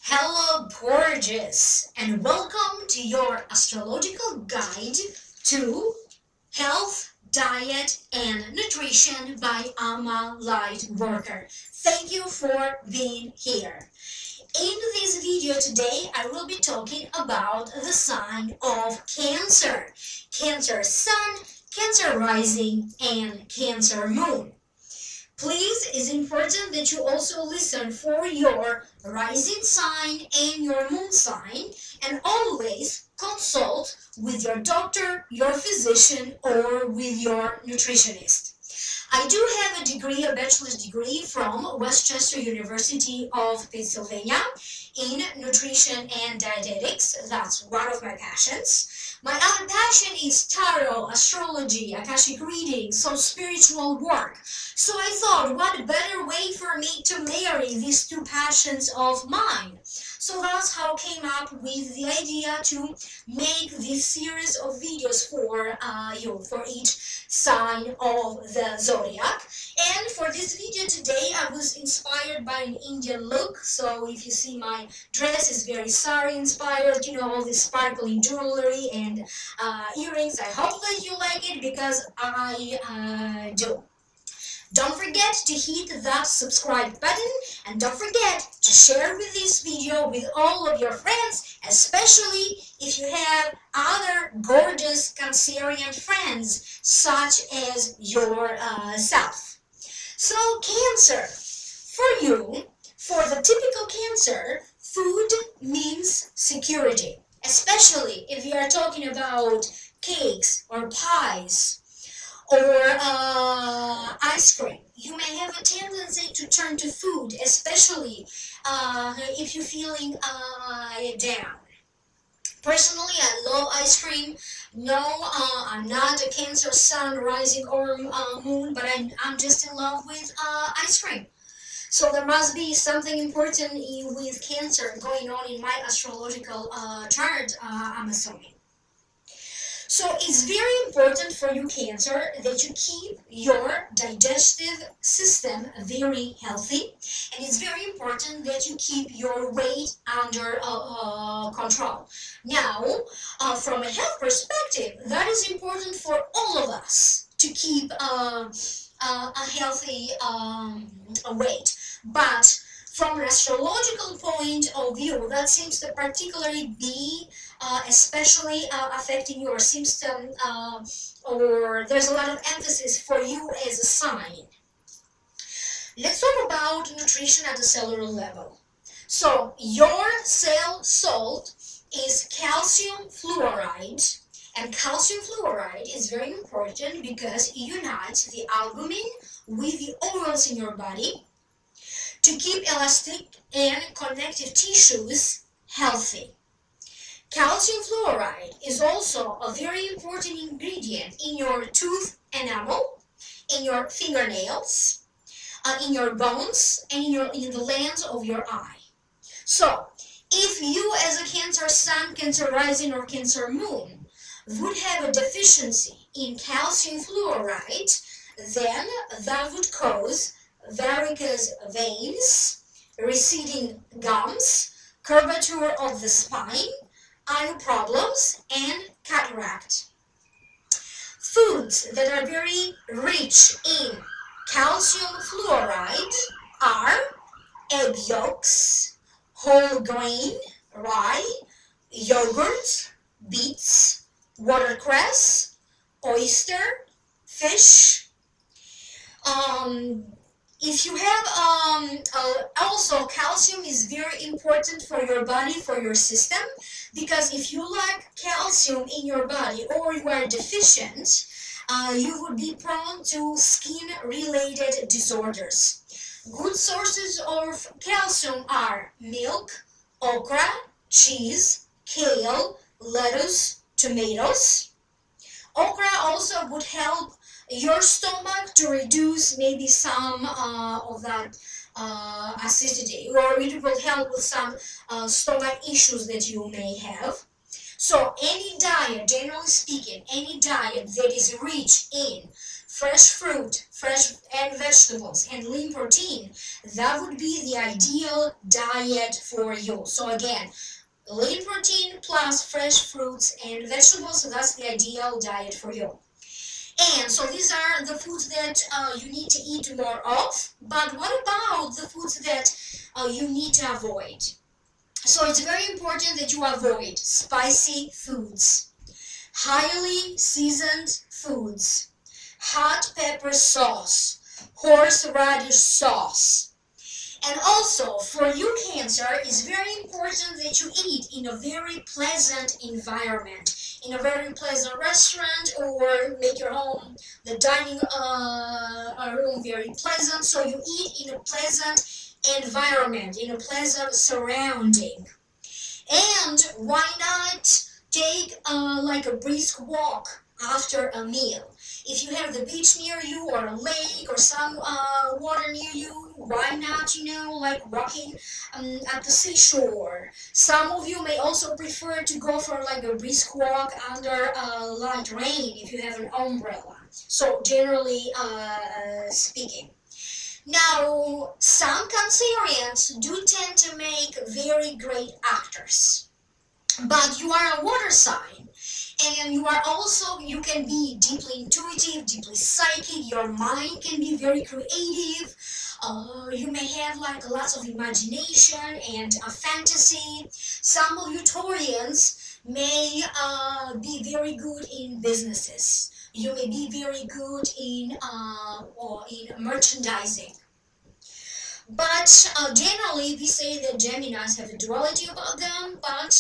Hello, gorgeous, and welcome to your astrological guide to health, diet, and nutrition by LightWorker. Thank you for being here. In this video today, I will be talking about the sign of Cancer. Cancer Sun, Cancer Rising, and Cancer Moon. Please, it's important that you also listen for your rising sign and your moon sign, and always consult with your doctor, your physician, or with your nutritionist. I do have a bachelor's degree from Westchester University of Pennsylvania in nutrition and dietetics. That's one of my passions. My other passion is tarot, astrology, Akashic reading, some spiritual work. So I thought, what better way for me to marry these two passions of mine? So that's how I came up with the idea to make this series of videos for you, for each sign of the zodiac. And for this video today, I was inspired by an Indian look. So if you see my dress is very sari inspired, you know, all this sparkling jewelry and earrings. I hope that you like it because I do. Don't forget to hit that subscribe button, and don't forget to share with this video with all of your friends, especially if you have other gorgeous Cancerian friends such as yourself. So Cancer, for you, for the typical Cancer, food means security, especially if you are talking about cakes or pies or ice cream. You may have a tendency to turn to food, especially if you're feeling down. Personally, I love ice cream. No, I'm not a Cancer Sun, Rising, or Moon, but I'm just in love with ice cream. So there must be something important with Cancer going on in my astrological chart, I'm assuming. So it's very important for you, Cancer, that you keep your digestive system very healthy, and it's very important that you keep your weight under control. Now, from a health perspective, that is important for all of us to keep a healthy weight. But from an astrological point of view, that seems to particularly be especially affecting your system, or there's a lot of emphasis for you as a sign. Let's talk about nutrition at the cellular level. So your cell salt is calcium fluoride, and calcium fluoride is very important because it unites the albumin with the oils in your body to keep elastic and connective tissues healthy. Calcium fluoride is also a very important ingredient in your tooth enamel, in your fingernails, in your bones, and in the lens of your eye. So, if you as a Cancer Sun, Cancer Rising, or Cancer Moon would have a deficiency in calcium fluoride, then that would cause varicose veins, receding gums, curvature of the spine, eye problems, and cataract. Foods that are very rich in calcium fluoride are egg yolks, whole grain, rye, yogurt, beets, watercress, oyster, fish. If you have also calcium is very important for your body, for your system, because if you lack calcium in your body or you are deficient, you would be prone to skin-related disorders. Good sources of calcium are milk, okra, cheese, kale, lettuce, tomatoes. Okra also would help your stomach to reduce maybe some of that acidity, or it will help with some stomach issues that you may have. So any diet, generally speaking, any diet that is rich in fresh fruit, fresh and vegetables, and lean protein, that would be the ideal diet for you. So again, lean protein plus fresh fruits and vegetables, so that's the ideal diet for you. And so these are the foods that you need to eat more of. But what about the foods that you need to avoid? So it's very important that you avoid spicy foods, highly seasoned foods, hot pepper sauce, horseradish sauce. And also, for you, Cancer, it's very important that you eat in a very pleasant environment, in a very pleasant restaurant, or make your home, the dining room very pleasant, so you eat in a pleasant environment, in a pleasant surrounding. And why not take like a brisk walk after a meal? If you have the beach near you, or a lake, or some water near you, why not, like walking at the seashore? Some of you may also prefer to go for like a brisk walk under light rain if you have an umbrella. So generally speaking. Now, some Cancerians do tend to make very great actors, but you are a water sign, and you can be deeply intuitive, deeply psychic, your mind can be very creative, you may have like lots of imagination and a fantasy. Some of you Taurians may be very good in businesses. You may be very good in merchandising. But generally, we say that Geminis have a duality about them, but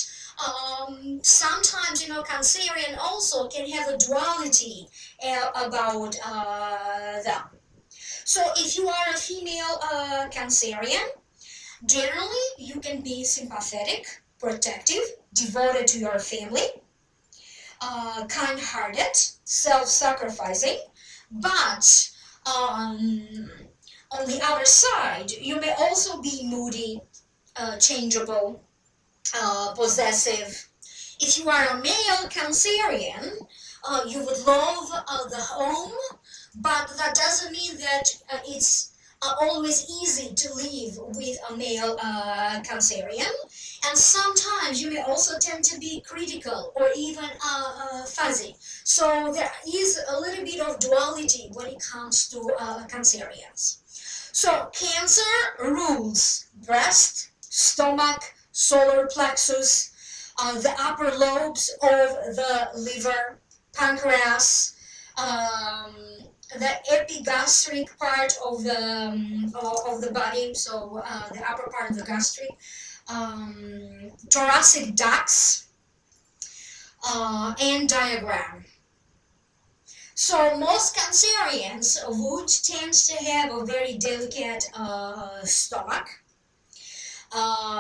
sometimes, Cancerian also can have a duality about them. So if you are a female Cancerian, generally you can be sympathetic, protective, devoted to your family, kind-hearted, self-sacrificing, but on the other side, you may also be moody, changeable, possessive. If you are a male Cancerian, you would love the home, but that doesn't mean that it's always easy to live with a male Cancerian. And sometimes you may also tend to be critical or even fuzzy. So there is a little bit of duality when it comes to Cancerians. So Cancer rules breast, stomach, solar plexus, the upper lobes of the liver, pancreas, the epigastric part of the body, so the upper part of the gastric, thoracic ducts, and diaphragm. So most Cancerians would tend to have a very delicate stomach,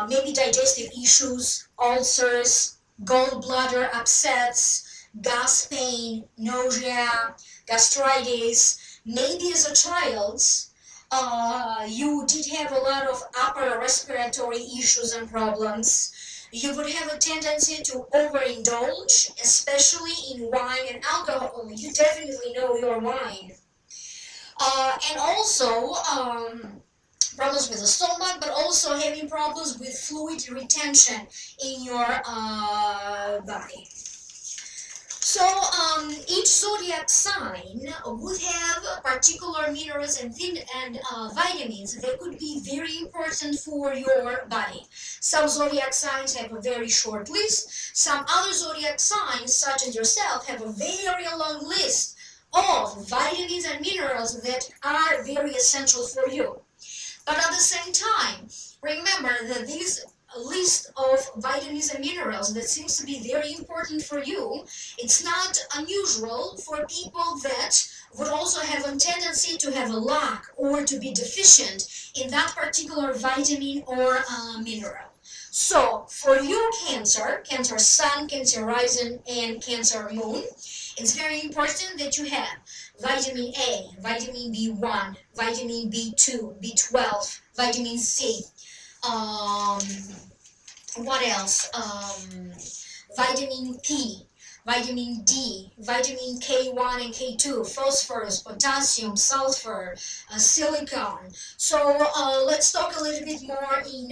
maybe digestive issues, ulcers, gallbladder upsets, gas pain, nausea, gastritis. Maybe as a child, you did have a lot of upper respiratory issues and problems. You would have a tendency to overindulge, especially in wine and alcohol. You definitely know your wine. And also problems with the stomach, but also having problems with fluid retention in your body. So each zodiac sign would have particular minerals and vitamins that could be very important for your body. Some zodiac signs have a very short list. Some other zodiac signs, such as yourself, have a very long list of vitamins and minerals that are very essential for you. But at the same time, remember that this list of vitamins and minerals that seems to be very important for you, it's not unusual for people that would also have a tendency to have a lack or to be deficient in that particular vitamin or mineral. So for you, Cancer, Cancer Sun, Cancer Rising, and Cancer Moon, it's very important that you have vitamin A, vitamin B1, vitamin B2, B12, vitamin C. What else? Vitamin P, vitamin D, vitamin K1 and K2, phosphorus, potassium, sulfur, silicon. So let's talk a little bit more in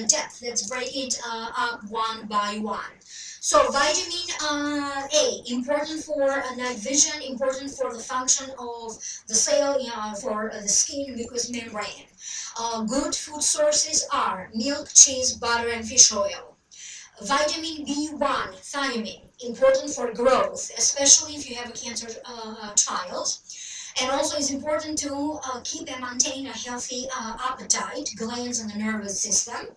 depth. Let's break it up one by one. So vitamin A, important for night vision, important for the function of the cell, for the skin mucous membrane. Good food sources are milk, cheese, butter, and fish oil. Vitamin B1, thiamine, important for growth, especially if you have a cancer child. And also it's important to keep and maintain a healthy appetite, glands, and the nervous system.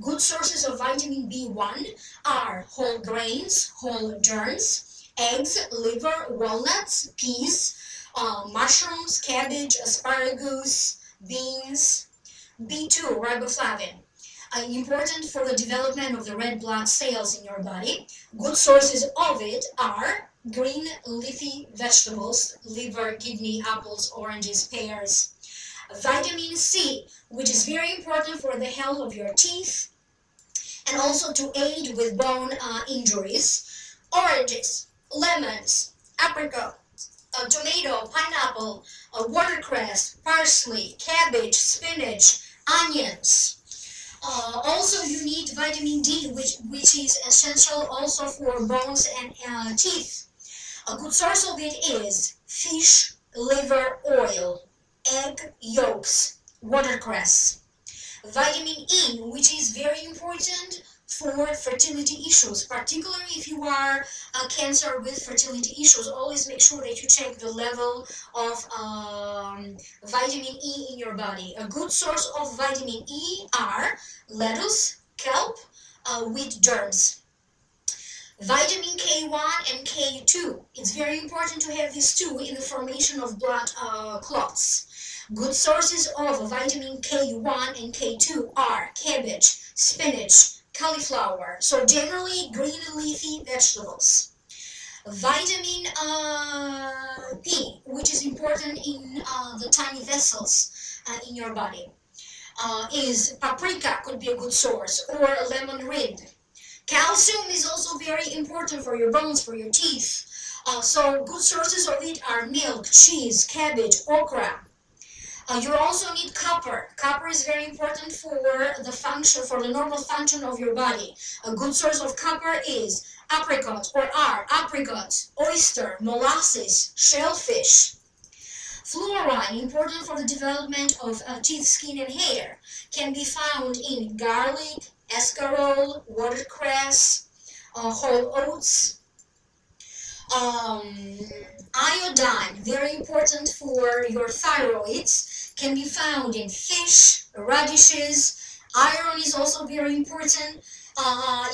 Good sources of vitamin B1 are whole grains, whole germs, eggs, liver, walnuts, peas, mushrooms, cabbage, asparagus, beans. B2, riboflavin, important for the development of the red blood cells in your body. Good sources of it are green leafy vegetables, liver, kidney, apples, oranges, pears. Vitamin C, which is very important for the health of your teeth and also to aid with bone injuries. Oranges, lemons, apricot, tomato, pineapple, watercress, parsley, cabbage, spinach, onions. Also, you need vitamin D, which is essential also for bones and teeth. A good source of it is fish liver oil, egg yolks, watercress. Vitamin E, which is very important for fertility issues, particularly if you are a cancer with fertility issues. Always make sure that you check the level of vitamin E in your body. A good source of vitamin E are lettuce, kelp, wheat germs. Vitamin K1 and K2. It's very important to have these two in the formation of blood clots. Good sources of vitamin K1 and K2 are cabbage, spinach, cauliflower. So generally green leafy vegetables. Vitamin P, which is important in the tiny vessels in your body, is paprika, could be a good source, or lemon rind. Calcium is also very important for your bones, for your teeth. So good sources of it are milk, cheese, cabbage, okra. You also need copper. Copper is very important for the function, for the normal function of your body. A good source of copper is apricot or are apricots, oyster, molasses, shellfish. Fluoride, important for the development of teeth, skin, and hair, can be found in garlic, escarole, watercress, whole oats. Iodine, very important for your thyroids, can be found in fish, radishes. Iron is also very important.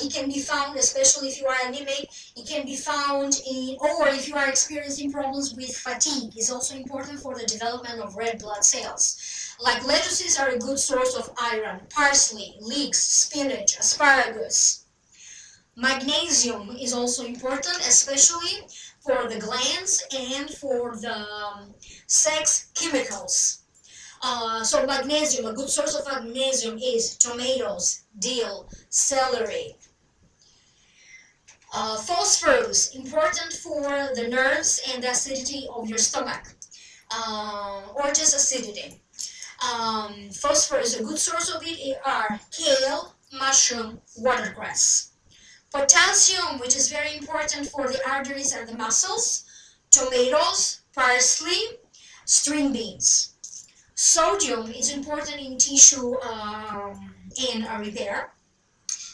It can be found, especially if you are anemic, it can be found in, or if you are experiencing problems with fatigue, it's also important for the development of red blood cells. Like lettuces are a good source of iron, parsley, leeks, spinach, asparagus. Magnesium is also important, especially for the glands and for the sex chemicals. So magnesium, a good source of magnesium is tomatoes, dill, celery. Phosphorus, important for the nerves and the acidity of your stomach, or just acidity. Phosphorus, a good source of it are kale, mushroom, watercress. Potassium, which is very important for the arteries and the muscles, tomatoes, parsley, string beans. Sodium is important in tissue and repair.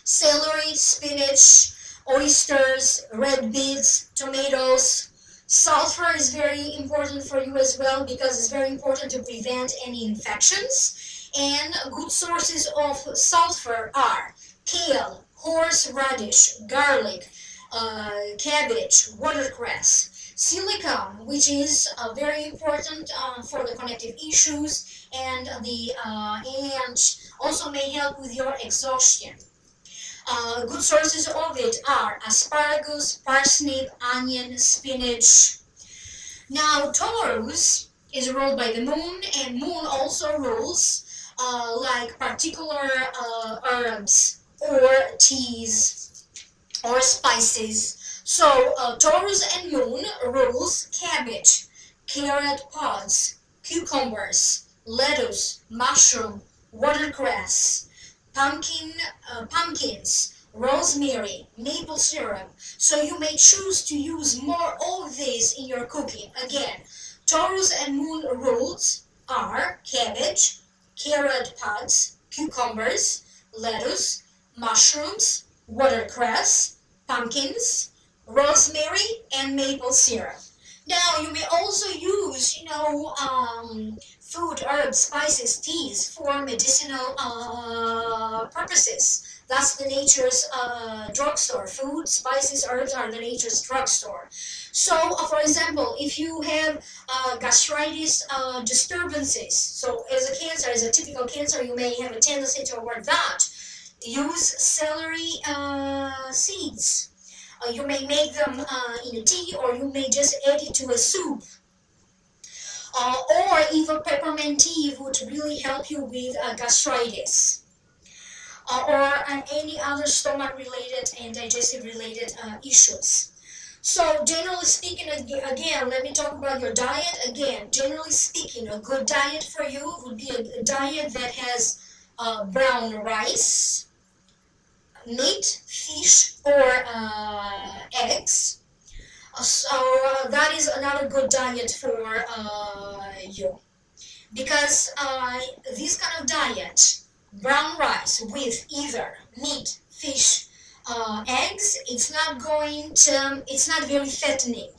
Celery, spinach, oysters, red beets, tomatoes. Sulfur is very important for you as well because it's very important to prevent any infections. And good sources of sulfur are kale, horseradish, garlic, cabbage, watercress. Silicon, which is very important for the connective issues and also may help with your exhaustion. Good sources of it are asparagus, parsnip, onion, spinach. Now, Taurus is ruled by the moon, and moon also rules like particular herbs or teas or spices. So Taurus and Moon rules cabbage, carrot pods, cucumbers, lettuce, mushroom, watercress, pumpkins, rosemary, maple syrup. So you may choose to use more of this in your cooking. Again, Taurus and Moon rules are cabbage, carrot pods, cucumbers, lettuce, mushrooms, watercress, pumpkins, rosemary, and maple syrup. Now you may also use, food, herbs, spices, teas for medicinal purposes. That's the nature's drugstore. Food, spices, herbs are the nature's drugstore. So, for example, if you have gastritis disturbances, so as a cancer, as a typical cancer, you may have a tendency toward that. Use celery seeds. You may make them in a tea, or you may just add it to a soup. Or even peppermint tea would really help you with gastritis. Or any other stomach-related and digestive-related issues. So generally speaking, again, let me talk about your diet. Again, generally speaking, a good diet for you would be a diet that has brown rice, meat, fish, or eggs. So that is another good diet for you. Because this kind of diet, brown rice with either meat, fish, eggs, it's not very fattening.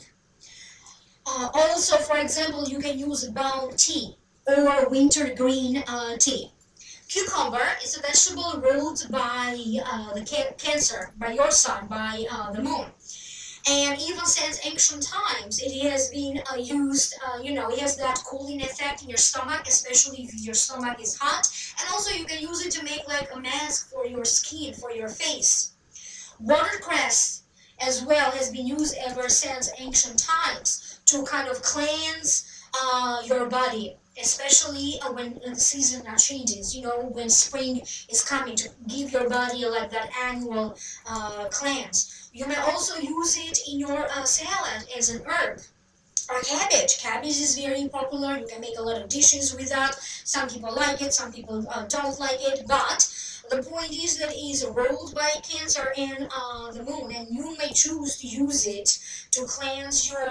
Also, for example, you can use brown tea or wintergreen tea. Cucumber is a vegetable ruled by the Cancer, by your sign, by the moon. And even since ancient times, it has been used, it has that cooling effect in your stomach, especially if your stomach is hot. And also you can use it to make like a mask for your skin, for your face. Watercress as well has been used ever since ancient times to kind of cleanse your body, especially when the season changes, when spring is coming, to give your body like that annual cleanse. You may also use it in your salad as an herb. Or cabbage. Cabbage is very popular. You can make a lot of dishes with that. Some people like it, some people don't like it, but the point is that it is ruled by Cancer and the moon, and you may choose to use it to cleanse your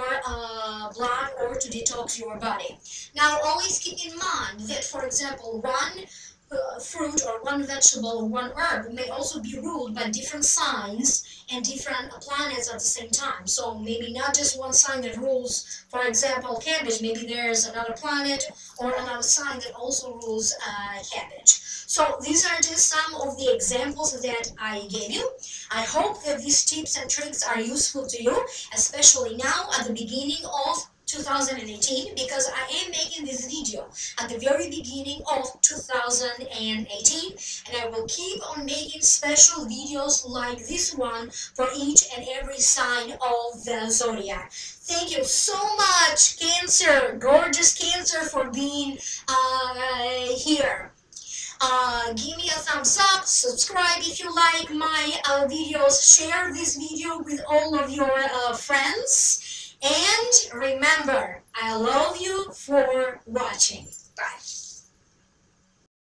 blood or to detox your body. Now, always keep in mind that, for example, one fruit or one vegetable or one herb may also be ruled by different signs and different planets at the same time. So maybe not just one sign that rules, for example, cabbage. Maybe there's another planet or another sign that also rules cabbage. So these are just some of the examples that I gave you. I hope that these tips and tricks are useful to you, especially now at the beginning of 2018, because I am making this video at the very beginning of 2018, and I will keep on making special videos like this one for each and every sign of the zodiac. Thank you so much, Cancer, gorgeous Cancer, for being here. Give me a thumbs up, subscribe if you like my videos, share this video with all of your friends. And remember, I love you for watching. Bye.